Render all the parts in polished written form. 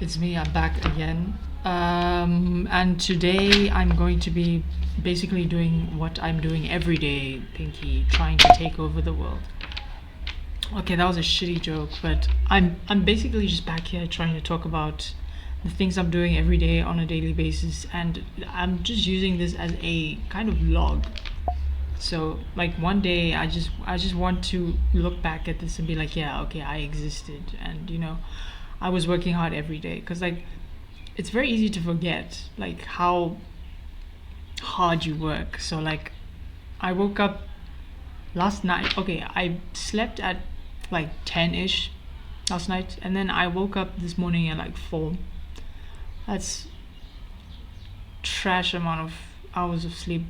It's me, I'm back again. And today I'm going to be basically doing what I'm doing every day, Pinky, trying to take over the world. Okay, that was a shitty joke, but I'm basically just back here trying to talk about the things I'm doing every day on a daily basis, and I'm just using this as a kind of log. So like one day I just want to look back at this and be like, yeah, okay, I existed, and I was working hard every day, because like it's very easy to forget like how hard you work. So like I woke up last night. Okay, I slept at like 10ish last night, and then I woke up this morning at like 4. That's trash amount of hours of sleep.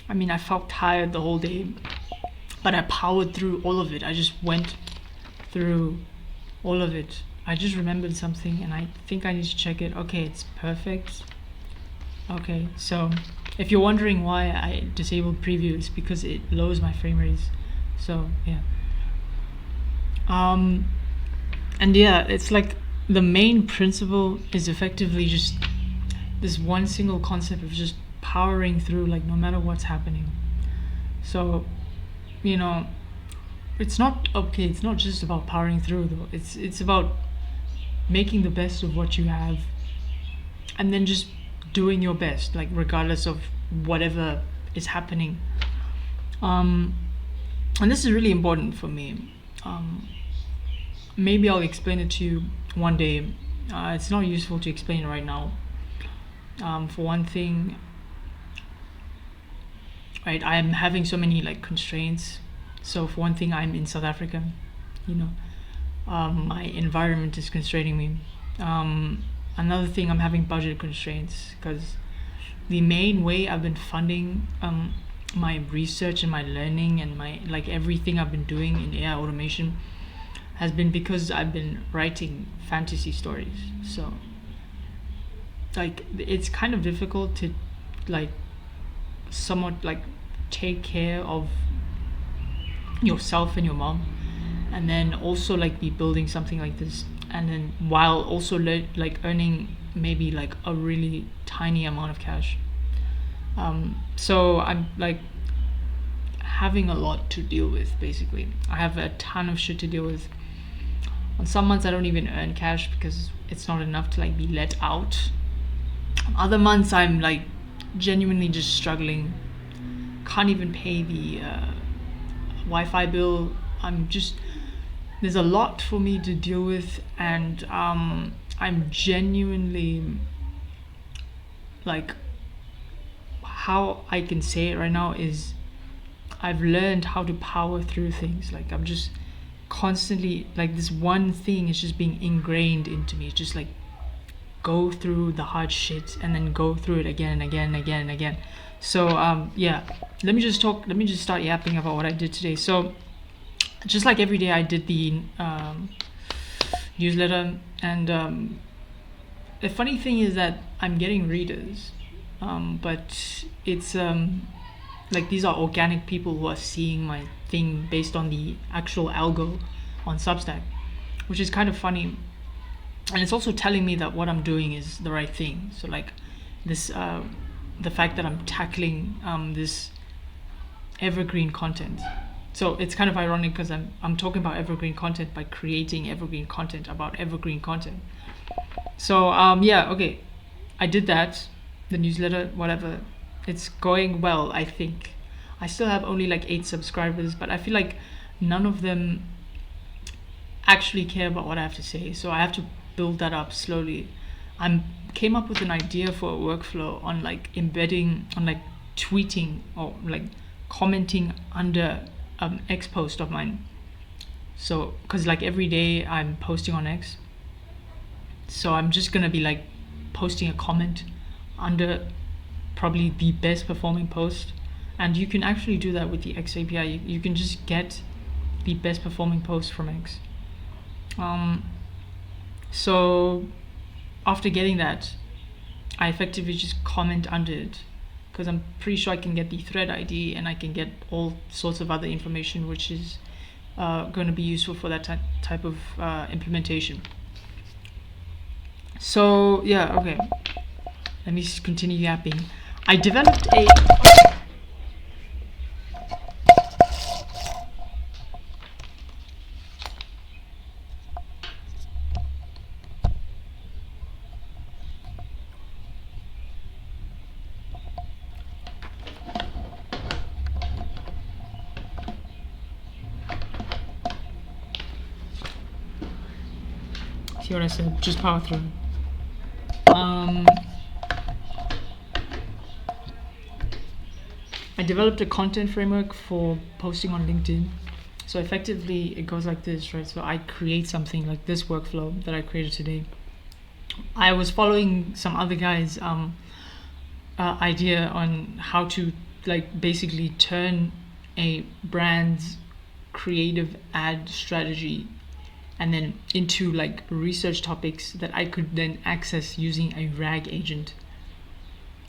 I mean, I felt tired the whole day, but I powered through all of it. I just went through all of it. I just remembered something and I think I need to check it. Okay, it's perfect. Okay, so if you're wondering why I disabled preview, it's because it lowers my frame rates. So yeah. And yeah, it's like the main principle is effectively just this one single concept of just powering through, like no matter what's happening. So it's not okay, it's not just about powering through though. It's about making the best of what you have, and then just doing your best, like regardless of whatever is happening. And this is really important for me. Maybe I'll explain it to you one day. It's not useful to explain it right now. For one thing, right, I'm having so many like constraints. So for one thing, I'm in South Africa. My environment is constraining me. Another thing, I'm having budget constraints, because the main way I've been funding my research and my learning and my like everything I've been doing in AI automation has been because I've been writing fantasy stories. So like it's kind of difficult to like somewhat like take care of yourself and your mom, and then also like be building something like this, and then while also like earning maybe like a really tiny amount of cash. So I'm like having a lot to deal with. Basically, I have a ton of shit to deal with. On some months I don't even earn cash because it's not enough to like be let out. Other months I'm like genuinely just struggling, can't even pay the Wi-Fi bill. There's a lot for me to deal with, and I'm genuinely like, how I can say it right now is I've learned how to power through things. Like I'm just constantly like this one thing is just being ingrained into me. It's just like go through the hard shit and then go through it again and again and again and again. So yeah, let me just start yapping about what I did today. So just like every day I did the newsletter, and the funny thing is that I'm getting readers, but it's like these are organic people who are seeing my thing based on the actual algo on Substack, which is kind of funny, and it's also telling me that what I'm doing is the right thing. So like this the fact that I'm tackling this evergreen content. So it's kind of ironic because I'm talking about evergreen content by creating evergreen content about evergreen content. So yeah, okay, I did that, the newsletter, whatever. It's going well, I think. I still have only like 8 subscribers, but I feel like none of them actually care about what I have to say. So I have to build that up slowly. I came up with an idea for a workflow on like embedding, on like tweeting or like commenting under X post of mine. So because like every day I'm posting on X, so I'm just gonna be like posting a comment under probably the best performing post, and you can actually do that with the X API. You can just get the best performing post from X. So after getting that, I effectively just comment under it, because I'm pretty sure I can get the thread ID and I can get all sorts of other information which is going to be useful for that type of implementation. So yeah, okay. Let me just continue yapping. I developed a. See what I said? Just power through. I developed a content framework for posting on LinkedIn. So effectively, it goes like this, right? So I create something like this workflow that I created today. I was following some other guys' idea on how to like basically turn a brand's creative ad strategy and then into like research topics that I could then access using a RAG agent.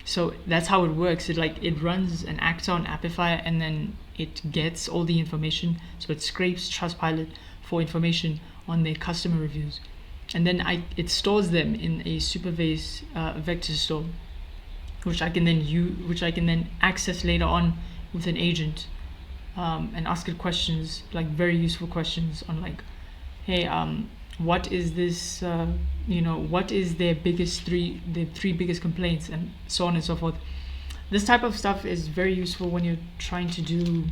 So that's how it works. It runs an actor on Apify, and then it gets all the information. So it scrapes Trustpilot for information on their customer reviews, and then it stores them in a Superbase vector store, which I can then access later on with an agent, and ask it questions, like very useful questions on like, hey, what is this, what is their three biggest complaints, and so on and so forth. This type of stuff is very useful when you're trying to do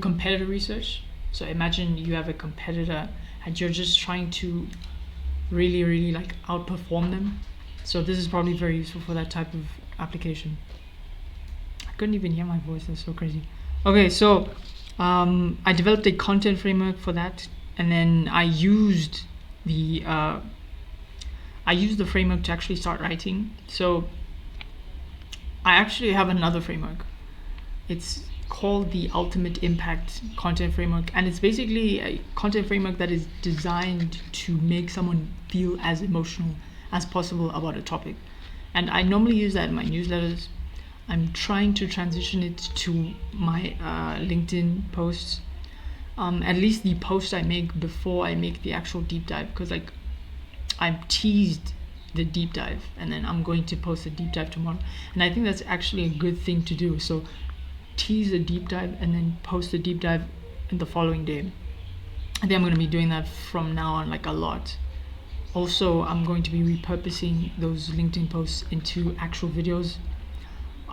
competitor research. So imagine you have a competitor and you're just trying to really, really like outperform them. So this is probably very useful for that type of application. I couldn't even hear my voice, that's so crazy. Okay, so I developed a content framework for that, and then I used the framework to actually start writing. So I actually have another framework. It's called the Ultimate Impact Content Framework, and it's basically a content framework that is designed to make someone feel as emotional as possible about a topic. And I normally use that in my newsletters. I'm trying to transition it to my LinkedIn posts, at least the post I make before I make the actual deep dive, because like I've teased the deep dive and then I'm going to post a deep dive tomorrow, and I think that's actually a good thing to do. So tease a deep dive and then post a deep dive in the following day. I think I'm going to be doing that from now on, like a lot. Also, I'm going to be repurposing those LinkedIn posts into actual videos.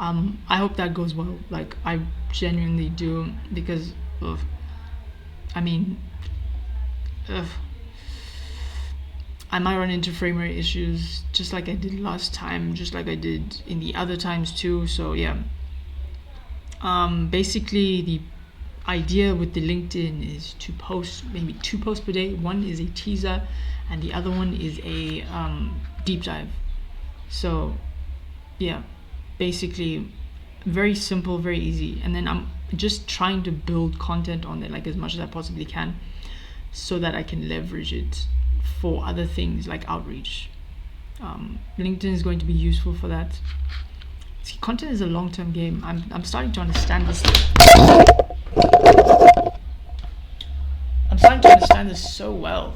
I hope that goes well. Like I genuinely do, because I might run into frame rate issues just like I did last time, just like I did in the other times too. So yeah, basically the idea with the LinkedIn is to post maybe 2 posts per day. One is a teaser and the other one is a deep dive. So yeah, basically very simple, very easy. And then I'm just trying to build content on there like as much as I possibly can, so that I can leverage it for other things like outreach. LinkedIn is going to be useful for that. See, content is a long-term game. I'm starting to understand this. I'm starting to understand this so well.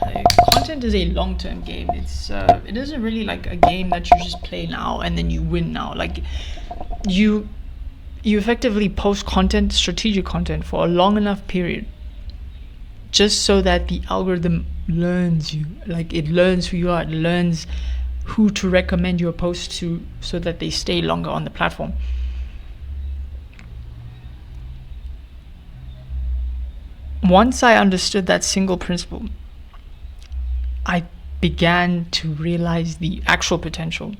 Like, content is a long-term game. It isn't really like a game that you just play now and then you win now. Like you effectively post content, strategic content, for a long enough period, just so that the algorithm learns you. Like it learns who you are. It learns who to recommend your post to, so that they stay longer on the platform. Once I understood that single principle, I began to realize the actual potential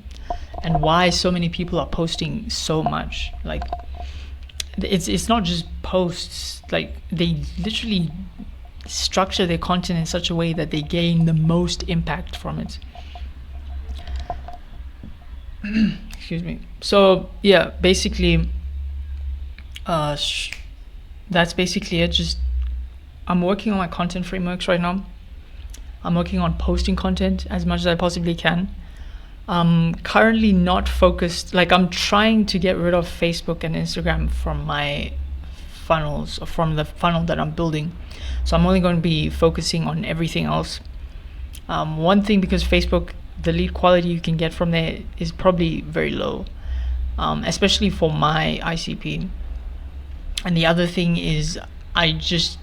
and why so many people are posting so much. Like it's not just posts, like they literally structure their content in such a way that they gain the most impact from it. Excuse me. So yeah, basically that's basically it. Just I'm working on my content frameworks right now. I'm working on posting content as much as I possibly can. I'm currently not focused, like I'm trying to get rid of Facebook and Instagram from my funnels, or from the funnel that I'm building. So I'm only going to be focusing on everything else. One thing, because Facebook, the lead quality you can get from there is probably very low, especially for my ICP. And the other thing is, I just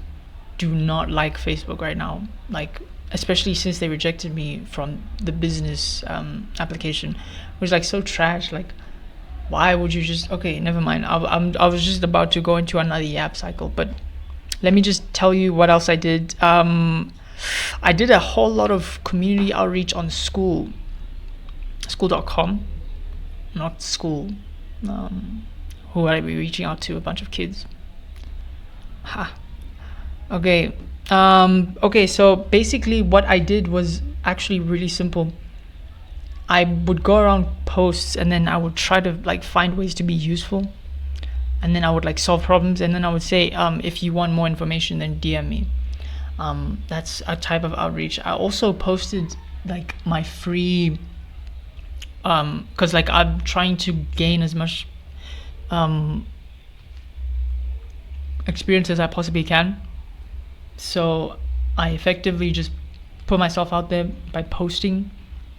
do not like Facebook right now. Like, especially since they rejected me from the business application, which is like so trash. Like, why would you just? Okay, never mind. I was just about to go into another yap cycle, but let me just tell you what else I did. I did a whole lot of community outreach on school.com, not school. Who would I be reaching out to? A bunch of kids. Ha. Okay. Okay, so basically what I did was actually really simple. I would go around posts, and then I would try to like find ways to be useful, and then I would like solve problems, and then I would say, if you want more information, then DM me. That's a type of outreach. I also posted like my free, because like I'm trying to gain as much experience as I possibly can. So I effectively just put myself out there by posting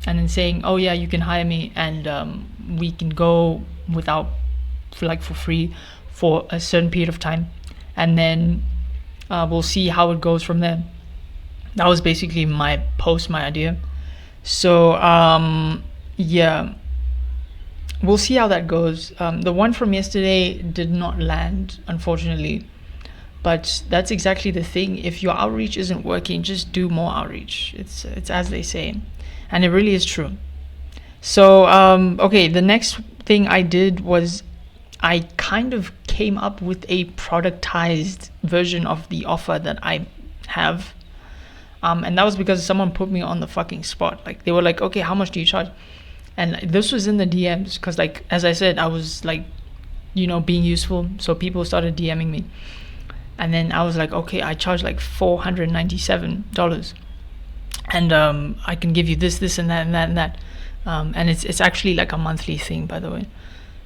and then saying, oh yeah, you can hire me, and we can go without for free for a certain period of time, and then we'll see how it goes from there. That was basically my post, my idea. So yeah, we'll see how that goes. The one from yesterday did not land, unfortunately, but that's exactly the thing. If your outreach isn't working, just do more outreach. It's as they say, and it really is true. So okay, the next thing I did was I kind of came up with a productized version of the offer that I have. And that was because someone put me on the fucking spot. Like, they were like, okay, how much do you charge? And this was in the DMs, because like, as I said, I was like, being useful. So people started DMing me. And then I was like, okay, I charge like $497. And I can give you this and that and that and that. And it's actually like a monthly thing, by the way.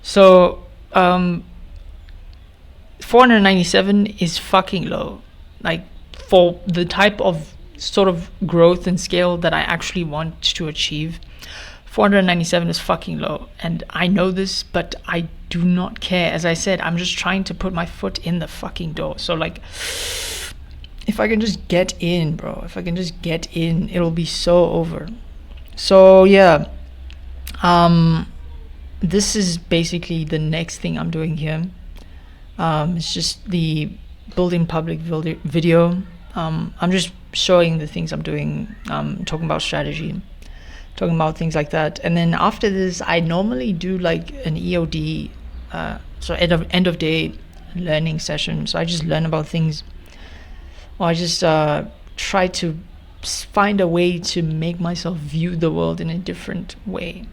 So 497 is fucking low, like for the type of sort of growth and scale that I actually want to achieve. 497 is fucking low, and I know this, but I do not care. As I said, I'm just trying to put my foot in the fucking door. So like, if I can just get in, bro, it'll be so over. So yeah, this is basically the next thing I'm doing here. It's just the building public video. I'm just showing the things I'm doing, talking about strategy, talking about things like that. And then after this, I normally do like an EOD, so end of day learning session. So I just learn about things, or I just try to find a way to make myself view the world in a different way.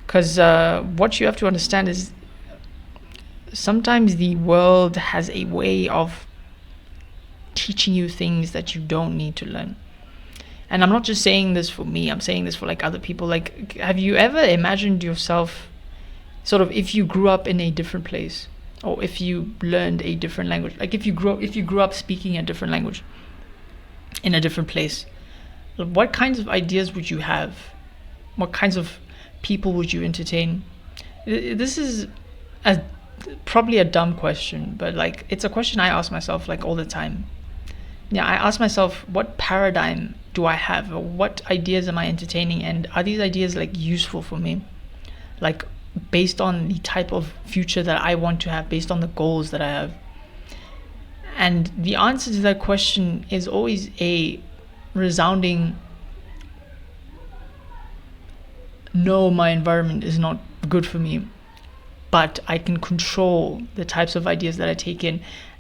Because what you have to understand is sometimes the world has a way of teaching you things that you don't need to learn. And I'm not just saying this for me, I'm saying this for like other people. Like, have you ever imagined yourself sort of if you grew up in a different place, or if you learned a different language, like if you grew up speaking a different language in a different place, what kinds of ideas would you have? What kinds of people would you entertain? This is probably a dumb question, but like, it's a question I ask myself like all the time. Yeah, I ask myself, what paradigm do I have, or what ideas am I entertaining, and are these ideas like useful for me, like based on the type of future that I want to have, based on the goals that I have? And the answer to that question is always a resounding no. My environment is not good for me, but I can control the types of ideas that I take in,